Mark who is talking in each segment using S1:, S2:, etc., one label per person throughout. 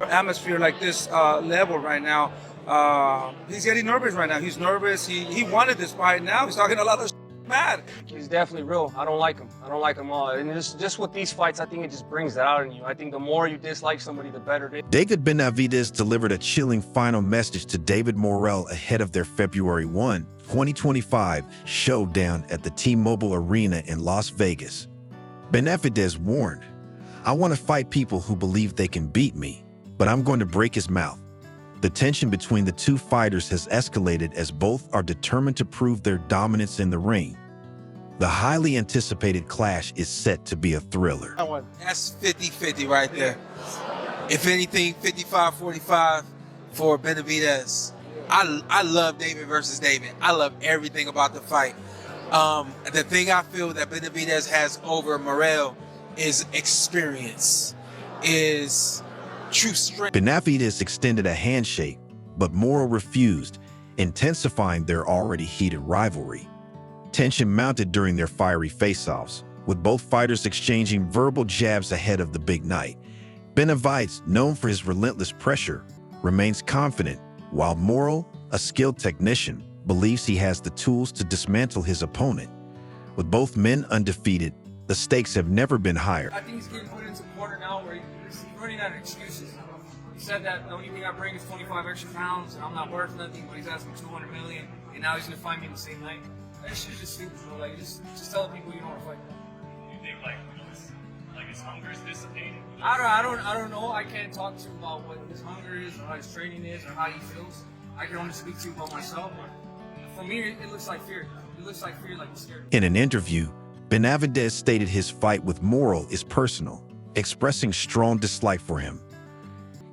S1: Atmosphere like this level right now, he's getting nervous right now. He's nervous. He wanted this fight. Now he's talking a lot of mad.
S2: He's definitely real. I don't like him. I don't like him all. And just with these fights, I think it just brings that out in you. I think the more you dislike somebody, the better it is.
S3: David Benavidez delivered a chilling final message to David Morrell ahead of their February 1, 2025 showdown at the T-Mobile Arena in Las Vegas. Benavidez warned, "I want to fight people who believe they can beat me, but I'm going to break his mouth." The tension between the two fighters has escalated as both are determined to prove their dominance in the ring. The highly anticipated clash is set to be a thriller.
S1: That's 50-50 right there. If anything, 55-45 for Benavidez. I love David versus David. I love everything about the fight. The thing I feel that Benavidez has over Morrell is experience, is true strength.
S3: Benavidez extended a handshake, but Morrell refused, intensifying their already heated rivalry. Tension mounted during their fiery face-offs, with both fighters exchanging verbal jabs ahead of the big night. Benavidez, known for his relentless pressure, remains confident, while Morrell, a skilled technician, believes he has the tools to dismantle his opponent. With both men undefeated, the stakes have never been higher.
S2: I think he's getting put into a corner now where he's running out of excuses. He said that the only thing I bring is 25 extra pounds and I'm not worth nothing, but he's asking 200 million and now he's gonna fight me in the same night. That shit's just stupid, bro. Like, just tell people you don't want to fight.
S4: You think his hunger is dissipated?
S2: I don't know. I can't talk to him about what his hunger is or how his training is or how he feels. I can only speak to him about myself, but for me, it looks like fear. It looks like fear, like he's scared.
S3: In an interview, Benavidez stated his fight with Morrell is personal, expressing strong dislike for him.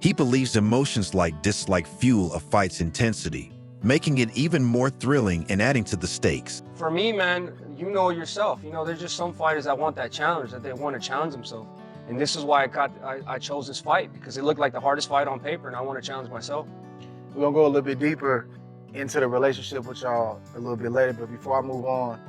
S3: He believes emotions like dislike fuel a fight's intensity, making it even more thrilling and adding to the stakes.
S2: For me, man, you know yourself. You know, there's just some fighters that want that challenge, that they want to challenge themselves. And this is why I chose this fight, because it looked like the hardest fight on paper, and I want to challenge myself.
S5: We're gonna go a little bit deeper into the relationship with y'all a little bit later, but before I move on,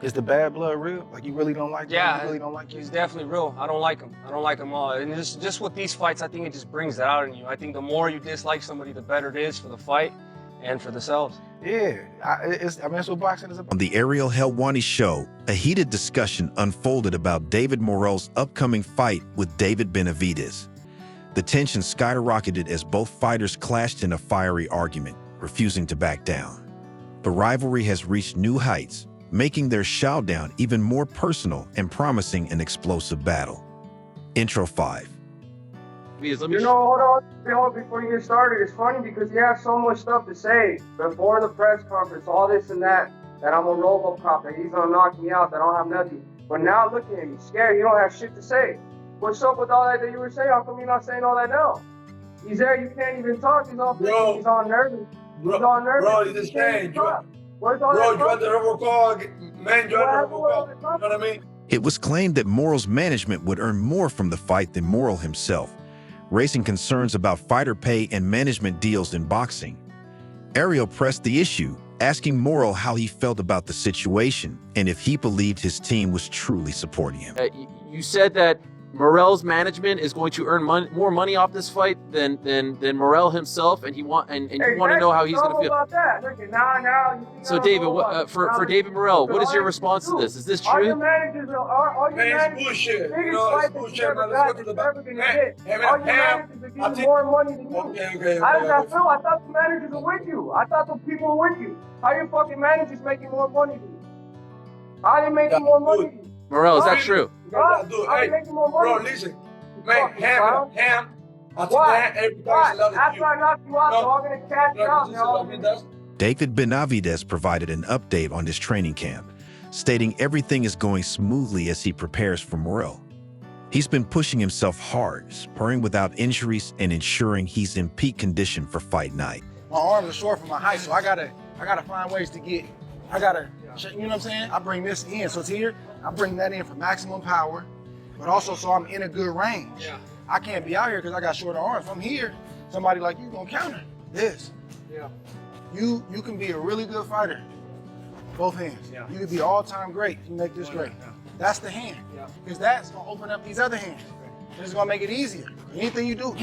S5: is the bad blood real? Like, you really don't like him?
S2: Yeah,
S5: You really don't like him?
S2: he's definitely real. I don't like him. I don't like him all. And just with these fights, I think it just brings that out in you. I think the more you dislike somebody, the better it is for the fight and for themselves.
S5: Yeah, I mean, that's what boxing is about.
S3: On the Ariel Helwani show, a heated discussion unfolded about David Morrell's upcoming fight with David Benavidez. The tension skyrocketed as both fighters clashed in a fiery argument, refusing to back down. The rivalry has reached new heights, making their showdown even more personal and promising an explosive battle. Intro 5.
S6: You know, hold on, before you get started, it's funny because you have so much stuff to say before the press conference, all this and that I'm a RoboCop, that he's gonna knock me out, that I don't have nothing. But now look at him, he's scared, you don't have shit to say. What's up with all that you were saying? How come you're not saying all that now? He's there, you can't even talk, he's all nervous. He's all nervous.
S1: Bro, he's just saying,
S6: Where's all
S1: bro,
S6: that
S1: you had the RoboCop, man, you had the RoboCop, you know what I mean?
S3: It was claimed that Morrell's management would earn more from the fight than Morrell himself, raising concerns about fighter pay and management deals in boxing. Ariel pressed the issue, asking Morrell how he felt about the situation and if he believed his team was truly supporting him.
S7: You said that Morrell's management is going to earn more money off this fight than Morrell himself, and you want to know how he's going to feel.
S6: About that. Look, now,
S7: So David, for David Morrell, what is your response to this? Is this
S6: all your
S7: true?
S6: managers, all your managers,
S1: bullshit.
S6: biggest
S1: You know,
S6: fight
S1: it's
S6: that
S1: bullshit,
S6: you ever
S1: man.
S6: got
S1: Let's
S6: that's
S1: go to the
S6: ever gonna get.
S1: Hey,
S6: All your
S1: Ham,
S6: managers are getting more money than you.
S1: Okay.
S6: How does that feel? I thought the managers were with you. I thought the people were with you. How your fucking managers making more money than you? How are they making more money than you?
S7: Morrell, is that true?
S6: How are they making more money?
S1: Bro, listen. Man, Ham, I think
S6: Why?
S1: that everybody's loving you.
S6: After I knock you out, they're all gonna cash you out. They're all gonna...
S3: David Benavidez provided an update on his training camp, stating everything is going smoothly as he prepares for Morrell. He's been pushing himself hard, sparring without injuries and ensuring he's in peak condition for fight night.
S5: My arms are short for my height, so I gotta find ways to get, you know what I'm saying? I bring this in, so it's here, I bring that in for maximum power, but also so I'm in a good range.
S2: Yeah.
S5: I can't be out here because I got shorter arms. From here, somebody like you gonna counter this.
S2: Yeah.
S5: You can be a really good fighter, both hands.
S2: Yeah.
S5: You could be all-time great if you make this great.
S2: Yeah.
S5: That's the hand, because that's gonna open up these other hands. It's gonna make it easier. Anything you do,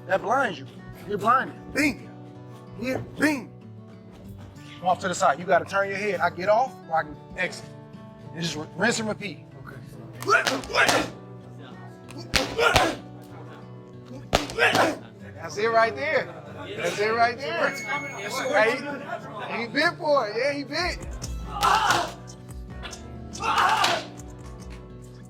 S5: That blinds you. You're blinded. Bing. Here, bing. I'm off to the side. You got to turn your head. I get off or I can exit. And just rinse and repeat. That's it right there. That's it right there. He bit for it. Yeah, he bit.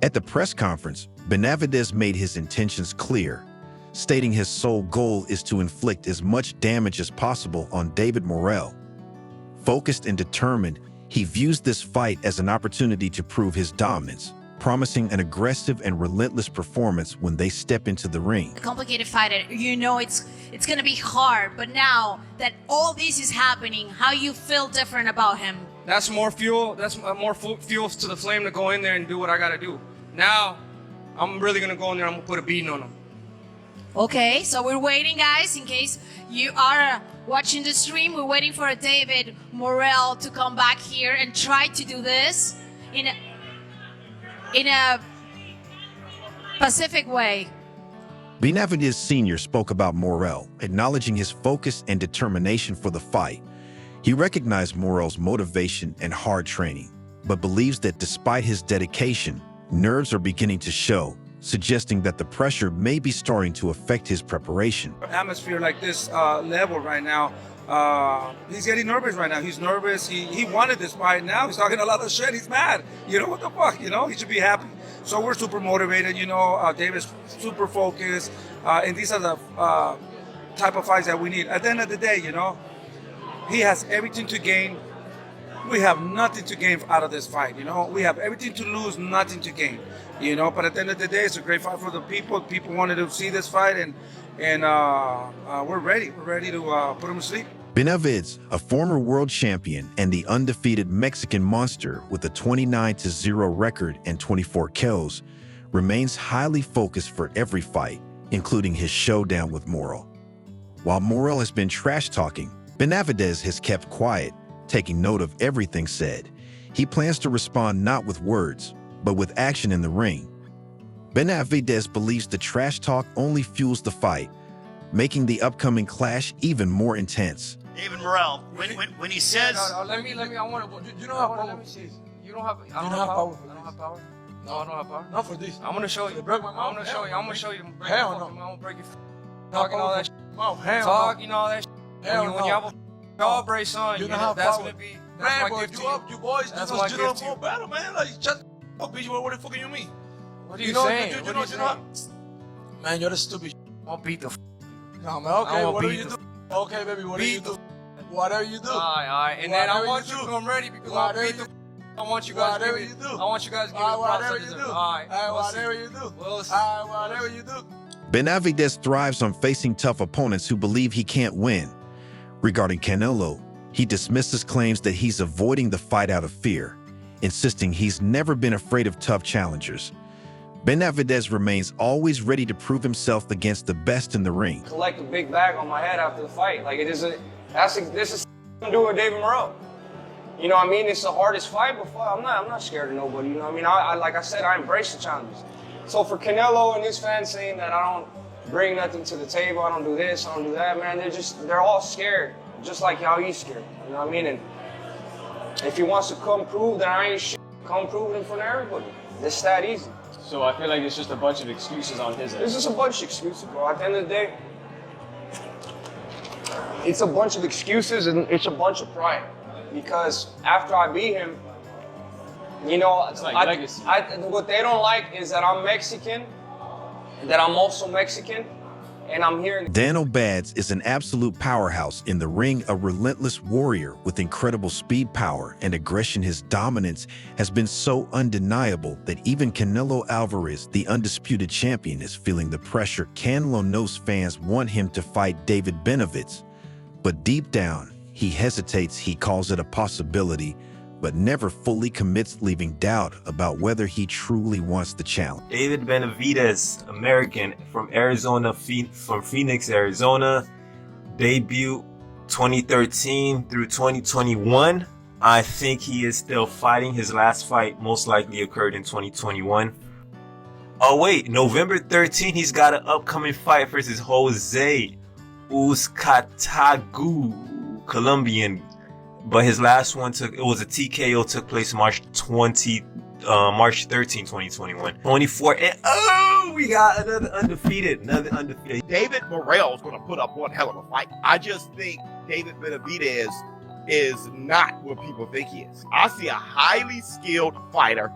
S3: At the press conference, Benavidez made his intentions clear, stating his sole goal is to inflict as much damage as possible on David Morrell. Focused and determined, he views this fight as an opportunity to prove his dominance, promising an aggressive and relentless performance when they step into the ring.
S8: A complicated fighter, you know it's gonna be hard, but now that all this is happening, how you feel different about him?
S6: That's more fuel. That's more fuel to the flame to go in there and do what I gotta do. Now, I'm really gonna go in there. I'm gonna put a beating on him.
S8: Okay, so we're waiting, guys, in case you are watching the stream. We're waiting for David Morrell to come back here and try to do this in a Pacific way.
S3: Benavidez Sr. spoke about Morrell, acknowledging his focus and determination for the fight. He recognized Morrell's motivation and hard training, but believes that despite his dedication, nerves are beginning to show, suggesting that the pressure may be starting to affect his preparation.
S9: Atmosphere like this level right now, he's getting nervous right now. He's nervous. He wanted this fight. Now he's talking a lot of shit. He's mad. You know, what the fuck? You know, he should be happy. So we're super motivated. You know, David's super focused. And these are the type of fights that we need. At the end of the day, you know, he has everything to gain. We have nothing to gain out of this fight, you know. We have everything to lose, nothing to gain, you know. But at the end of the day, it's a great fight for the people. People wanted to see this fight, and we're ready. We're ready to put him to sleep.
S3: Benavidez, a former world champion and the undefeated Mexican monster with a 29-0 record and 24 KOs, remains highly focused for every fight, including his showdown with Morrell. While Morrell has been trash-talking, Benavidez has kept quiet, taking note of everything said. He plans to respond not with words, but with action in the ring. Benavidez believes the trash talk only fuels the fight, making the upcoming clash even more intense.
S10: David Morrell, when he says...
S6: No, let me, I want to...
S5: You don't have power.
S6: Let me see. You don't have...
S5: I don't have power.
S6: I don't have power?
S5: No,
S6: I don't have power?
S5: Not for this.
S6: I'm going to show you.
S5: It broke my mouth.
S6: I'm going to show you. I'm going to show you.
S5: Hell no.
S6: I'm going to break your... Talking all that shit.
S5: Mouth. Hell
S6: Talking all that shit.
S5: Hell
S6: When you have a jaw brace on,
S5: You
S6: you
S5: don't
S6: know,
S5: have
S6: that's
S5: power.
S6: going to be...
S5: Man,
S6: That's my
S5: boy,
S6: gift to
S5: you boys
S6: That's
S5: do
S6: my
S5: this
S6: gift to
S5: more
S6: you.
S5: battle, man. Like, shut up, bitch. What the fuck you mean?
S6: What are you saying?
S5: You know. Man, you're the stupid.
S6: I'll beat the
S5: No, man. Okay,
S6: I won't
S5: what do
S6: beat
S5: you
S6: the
S5: do? Okay, baby, what do you
S6: beat
S5: do? Whatever you do.
S6: Alright, and then I
S5: Whatever
S6: want
S5: you
S6: you
S5: do.
S6: to come ready because I'll
S5: Whatever
S6: beat the
S5: you
S6: I want you guys to
S5: Whatever
S6: give
S5: you
S6: me,
S5: do.
S6: I want you guys to give me the props
S5: Whatever
S6: I
S5: you
S6: deserve.
S5: do.
S6: Alright, we'll see.
S5: Whatever you do.
S6: We'll see.
S5: Whatever you do.
S3: Benavidez thrives on facing tough opponents who believe he can't win. Regarding Canelo, he dismisses claims that he's avoiding the fight out of fear, insisting he's never been afraid of tough challengers. Benavidez remains always ready to prove himself against the best in the ring.
S6: Collect a big bag on my head after the fight. Like, this is to do with David Morrell. You know what I mean? It's the hardest fight, but I'm not scared of nobody. You know what I mean? I like I said, I embrace the challenges. So for Canelo and his fans saying that I don't bring nothing to the table, I don't do this, I don't do that, man, they're all scared, just like how he's scared. You know what I mean? And if he wants to come prove that I ain't shit, come prove it in front of everybody. It's that easy.
S2: So I feel like it's just a bunch of excuses on his end.
S6: It's just a bunch of excuses, bro. At the end of the day, it's a bunch of excuses and it's a bunch of pride. Because after I beat him, you know,
S2: It's like legacy.
S6: what they don't like is that I'm Mexican, that I'm also Mexican, and I'm here.
S3: Dan Bads is an absolute powerhouse in the ring, a relentless warrior with incredible speed, power, and aggression. His dominance has been so undeniable that even Canelo Alvarez, the undisputed champion, is feeling the pressure. Canelo knows fans want him to fight David Benavidez, but deep down, he hesitates. He calls it a possibility, but never fully commits, leaving doubt about whether he truly wants the challenge.
S11: David Benavidez, American from Arizona, from Phoenix, Arizona. Debut 2013 through 2021. I think he is still fighting. His last fight most likely occurred in 2021. Oh wait, November 13th, he's got an upcoming fight versus Jose Uzcatagu, Colombian. But his last one it was a TKO, took place March 13, 2021. 24, and we got another undefeated.
S12: David Morrell is going to put up one hell of a fight. I just think David Benavidez is not what people think he is. I see a highly skilled fighter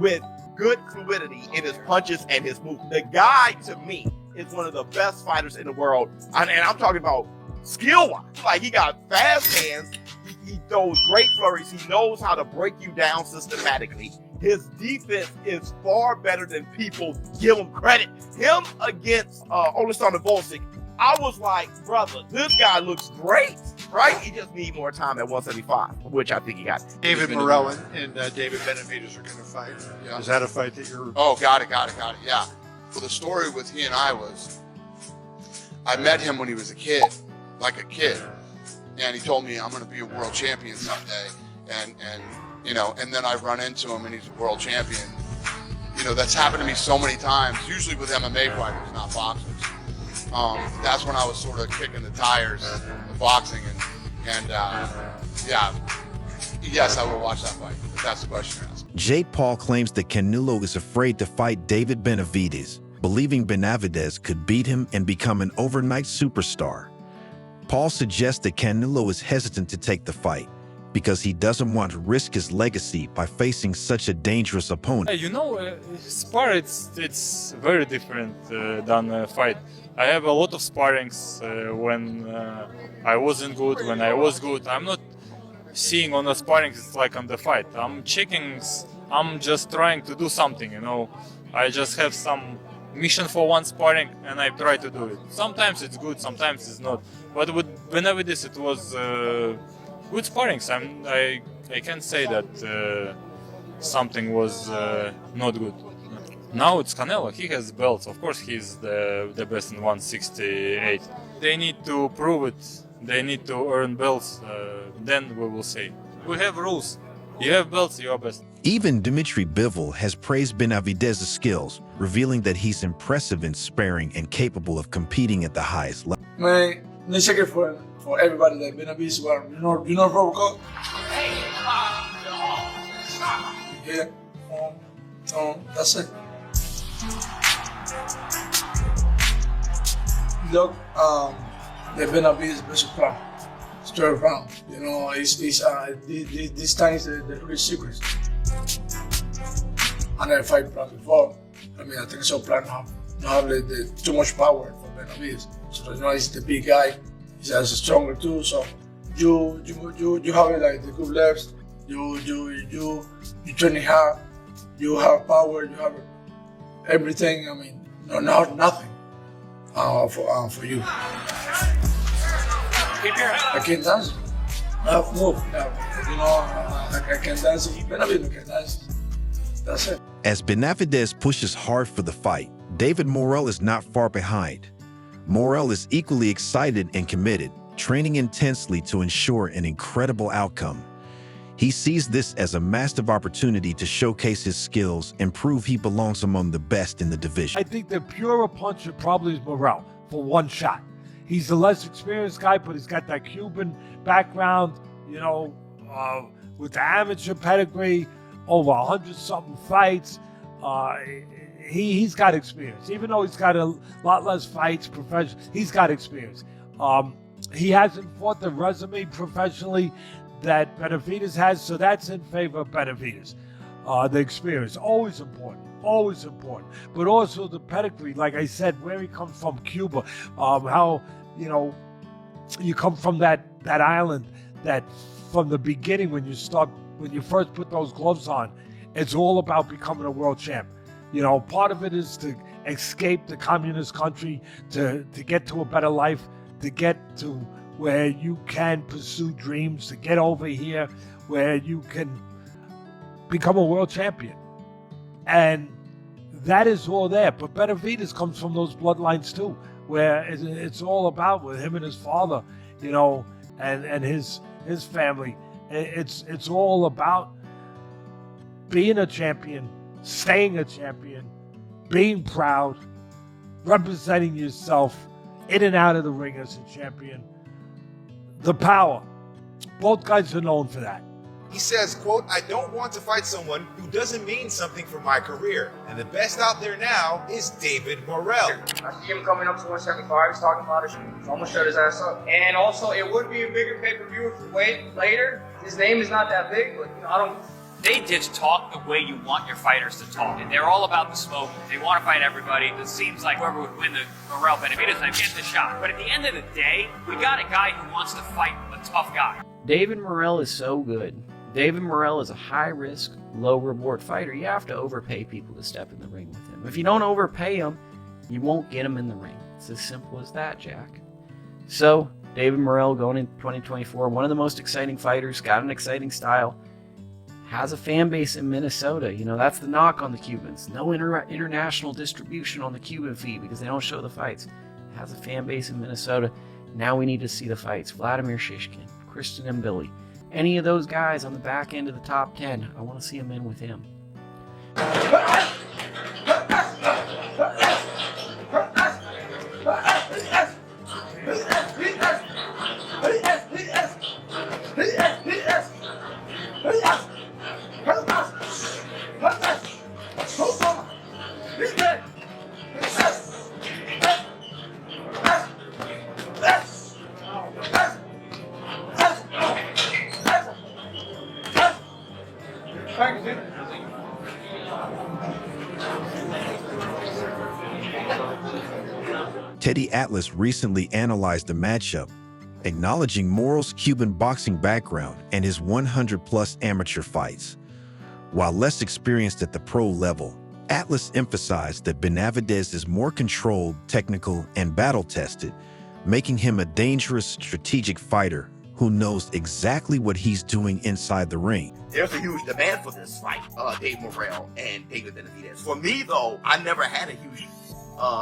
S12: with good fluidity in his punches and his moves. The guy, to me, is one of the best fighters in the world. And I'm talking about skill-wise. Like, he got fast hands. He throws great flurries. He knows how to break you down systematically. His defense is far better than people give him credit. Him against Oleksandr Volcic, I was like, brother, this guy looks great, right? He just needs more time at 175, which I think he got.
S13: David Morrell and David Benavidez are going to fight. Yeah. Is that a fight that you're...
S14: Oh, got it, yeah. Well, the story with he and I was, I met him when he was a kid, and he told me, I'm going to be a world champion someday, and you know, and then I run into him and he's a world champion. You know, that's happened to me so many times, usually with MMA fighters, not boxers. That's when I was sort of kicking the tires of boxing, and yeah, yes, I will watch that fight, if that's the question you're asking.
S3: Jake Paul claims that Canelo is afraid to fight David Benavidez, believing Benavidez could beat him and become an overnight superstar. Paul suggests that Canelo is hesitant to take the fight because he doesn't want to risk his legacy by facing such a dangerous opponent.
S15: You know, spar, it's very different than a fight. I have a lot of sparrings when I wasn't good, when I was good. I'm not seeing on the sparring it's like on the fight. I'm checking, I'm just trying to do something, you know. I just have some mission for one sparring and I try to do it. Sometimes it's good, sometimes it's not. But with Benavidez it was good sparrings. I can't say that something was not good. Now it's Canelo. He has belts. Of course, he's the best in 168. They need to prove it. They need to earn belts. Then we will see. We have rules. You have belts, you are best.
S3: Even Dmitry Bivol has praised Benavidez's skills, revealing that he's impressive in sparring and capable of competing at the highest level.
S16: Man, let's check it for everybody that Benavidez were. You know Robocop? Yeah. That's it. Look, the Benavidez best plan. Straight around. You know, these times the real secrets. I never fight plan before. I mean, I think so plan have too much power for Benavidez. So you know, he's the big guy. He's as stronger too. So you have it like the good lefts. You training hard. You have power. You have everything. I mean, nothing for you. I can dance. I have move. You know, I can dance. Benavidez can dance. That's it.
S3: As Benavidez pushes hard for the fight, David Morrell is not far behind. Morrell is equally excited and committed, training intensely to ensure an incredible outcome. He sees this as a massive opportunity to showcase his skills and prove he belongs among the best in the division.
S17: I think the purer puncher probably is Morrell for one shot. He's the less experienced guy, but he's got that Cuban background, you know, with the amateur pedigree, over 100-something fights. He's got experience. Even though he's got a lot less fights professionally, he's got experience. He hasn't fought the resume professionally that Benavidez has, so that's in favor of Benavidez. The experience, always important. But also the pedigree, like I said, where he comes from, Cuba, how, you know, you come from that island that from the beginning when you first put those gloves on, it's all about becoming a world champ. You know, part of it is to escape the communist country, to get to a better life, to get to where you can pursue dreams, to get over here where you can become a world champion. And that is all there. But Benavidez comes from those bloodlines too, where it's all about with him and his father, you know, and his family. It's all about being a champion, staying a champion, being proud, representing yourself in and out of the ring as a champion. The power. Both guys are known for that.
S18: He says, quote, "I don't want to fight someone who doesn't mean something for my career. And the best out there now is David Morrell."
S6: I see him coming up to 175. He's talking about it. He's almost shut his ass up. And also, it would be a bigger pay-per-view if we wait later. His name is not that big, but I don't.
S4: They just talk the way you want your fighters to talk. And they're all about the smoke. They want to fight everybody. It seems like whoever would win the Morrell Benavidez, I get the shot. But at the end of the day, we got a guy who wants to fight a tough guy.
S7: David Morrell is so good. David Morrell is a high-risk, low-reward fighter. You have to overpay people to step in the ring with him. If you don't overpay him, you won't get him in the ring. It's as simple as that, Jack. So, David Morrell going into 2024, one of the most exciting fighters, got an exciting style, has a fan base in Minnesota. You know, that's the knock on the Cubans. No international distribution on the Cuban feed because they don't show the fights. Has a fan base in Minnesota. Now we need to see the fights. Vladimir Shishkin, Kristen and Billy. Any of those guys on the back end of the top 10, I want to see them in with him.
S3: Teddy Atlas recently analyzed the matchup, acknowledging Morrell's Cuban boxing background and his 100-plus amateur fights. While less experienced at the pro level, Atlas emphasized that Benavidez is more controlled, technical, and battle-tested, making him a dangerous strategic fighter who knows exactly what he's doing inside the ring.
S12: There's a huge demand for this fight, Dave Morrell and David Benavidez. For me, though, I never had a huge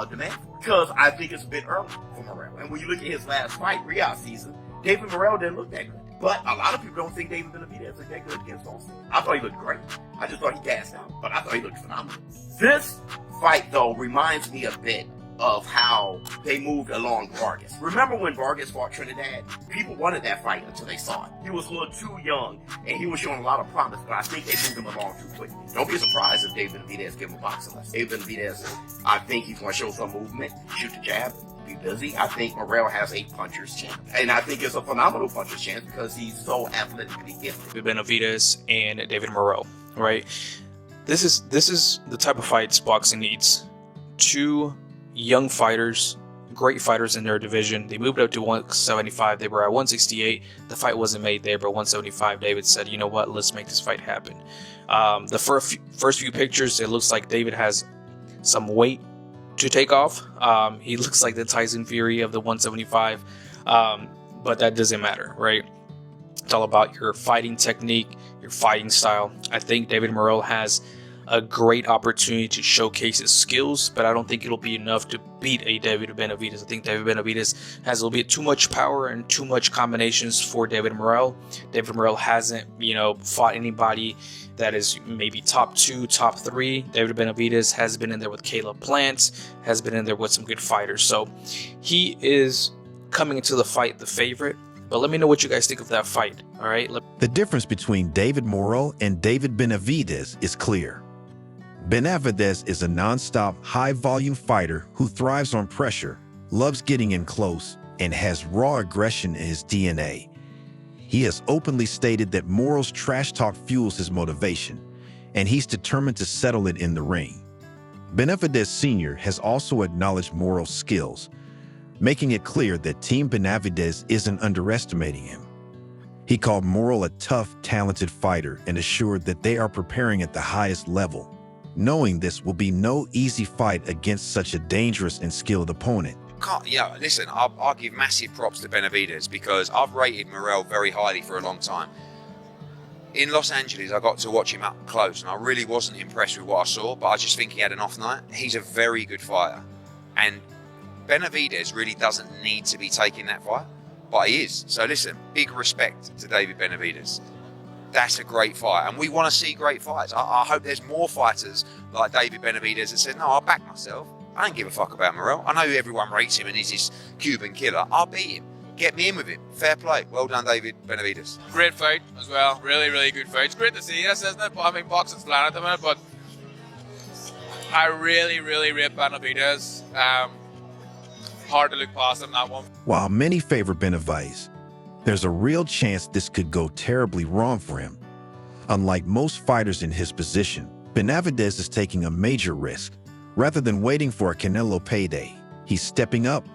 S12: demand for it because I think it's a bit early for Morrell. And when you look at his last fight, Riyadh season, David Morrell didn't look that good. But a lot of people don't think David Benavidez looked that good against Austin. I thought he looked great. I just thought he gassed out, but I thought he looked phenomenal. This fight, though, reminds me a bit of how they moved along Vargas. Remember when Vargas fought Trinidad? People wanted that fight until they saw it. He was a little too young, and he was showing a lot of promise, but I think they moved him along too quickly. Don't be surprised if David Benavidez give him a boxing lesson. David Benavidez, I think he's going to show some movement, shoot the jab, be busy. I think Morrell has a puncher's chance, and I think it's a phenomenal puncher's chance because he's so athletically gifted.
S19: Benavidez and David Morrell, right? This is the type of fights boxing needs. Two young fighters, great fighters in their division. They moved up to 175. They were at 168. The fight wasn't made there, but 175. David said, "You know what? Let's make this fight happen." The first few pictures, it looks like David has some weight to take off. He looks like the Tyson Fury of the 175, but that doesn't matter, right? It's all about your fighting technique, your fighting style. I think David Morrell has a great opportunity to showcase his skills, but I don't think it'll be enough to beat a David Benavidez. I think David Benavidez has a little bit too much power and too much combinations for David Morrell. David Morrell hasn't, fought anybody that is maybe top 2, top 3. David Benavidez has been in there with Caleb Plant, has been in there with some good fighters. So he is coming into the fight the favorite. But let me know what you guys think of that fight, all right?
S3: The difference between David Morrell and David Benavidez is clear. Benavidez is a non-stop, high-volume fighter who thrives on pressure, loves getting in close, and has raw aggression in his DNA. He has openly stated that Morrell's trash talk fuels his motivation, and he's determined to settle it in the ring. Benavidez Sr. has also acknowledged Morrell's skills, making it clear that Team Benavidez isn't underestimating him. He called Morrell a tough, talented fighter and assured that they are preparing at the highest level, knowing this will be no easy fight against such a dangerous and skilled opponent.
S20: Listen, I'll give massive props to Benavidez because I've rated Morrell very highly for a long time. In Los Angeles, I got to watch him up close, and I really wasn't impressed with what I saw, but I just think he had an off night. He's a very good fighter, and Benavidez really doesn't need to be taking that fight, but he is. So listen, big respect to David Benavidez. that's a great fight. And we want to see great fights. I hope there's more fighters like David Benavidez that said, no, I'll back myself. I don't give a fuck about Morrell. I know everyone rates him and he's this Cuban killer. I'll beat him. Get me in with him. Fair play. Well done, David Benavidez.
S21: Great fight as well. Really, really good fight. It's great to see us, isn't it? I mean, boxing's flat at the minute, but I really, really rate Benavidez. Hard to look past him, that one.
S3: While many favor Benavidez, there's a real chance this could go terribly wrong for him. Unlike most fighters in his position, Benavidez is taking a major risk. Rather than waiting for a Canelo payday, he's stepping up,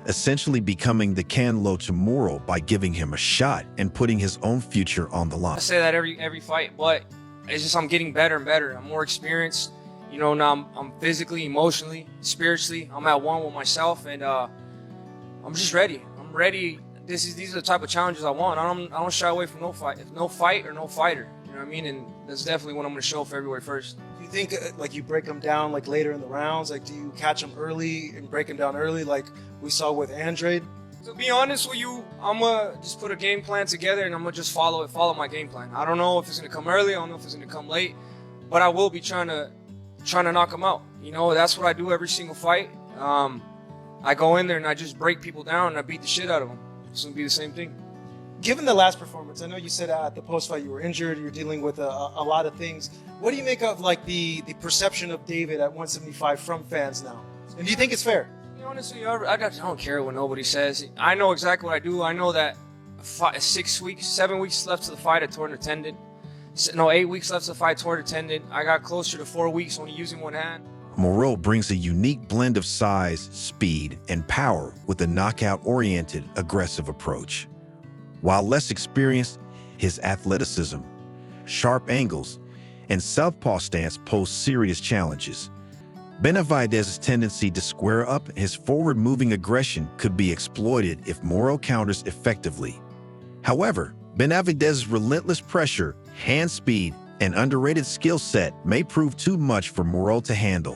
S3: essentially becoming the Canelo to Morrell by giving him a shot and putting his own future on the line.
S2: I say that every fight, but it's just I'm getting better and better. I'm more experienced. You know, now I'm physically, emotionally, spiritually, I'm at one with myself, and I'm just ready. I'm ready. These are the type of challenges I want. I don't shy away from no fight. If no fight or no fighter. You know what I mean? And that's definitely what I'm going to show February 1st.
S22: Do you think like you break them down like later in the rounds? Like, do you catch them early and break them down early like we saw with Andrade?
S2: To be honest with you, I'm going to just put a game plan together and I'm going to just follow my game plan. I don't know if it's going to come early. I don't know if it's going to come late. But I will be trying to knock them out. You know, that's what I do every single fight. I go in there and I just break people down and I beat the shit out of them. It's going to be the same thing.
S22: Given the last performance, I know you said at the post-fight you were injured, you're dealing with a lot of things. What do you make of like the perception of David at 175 from fans now? And do you think it's fair?
S2: To be honest with you, I don't care what nobody says. I know exactly what I do. I know that 7 weeks left to the fight, I tore a tendon. No, 8 weeks left to the fight, tore a tendon. I got closer to 4 weeks only using one hand.
S3: Morrell brings a unique blend of size, speed, and power with a knockout-oriented, aggressive approach. While less experienced, his athleticism, sharp angles, and southpaw stance pose serious challenges. Benavidez's tendency to square up and his forward-moving aggression could be exploited if Morrell counters effectively. However, Benavidez's relentless pressure, hand speed, and underrated skill set may prove too much for Morrell to handle.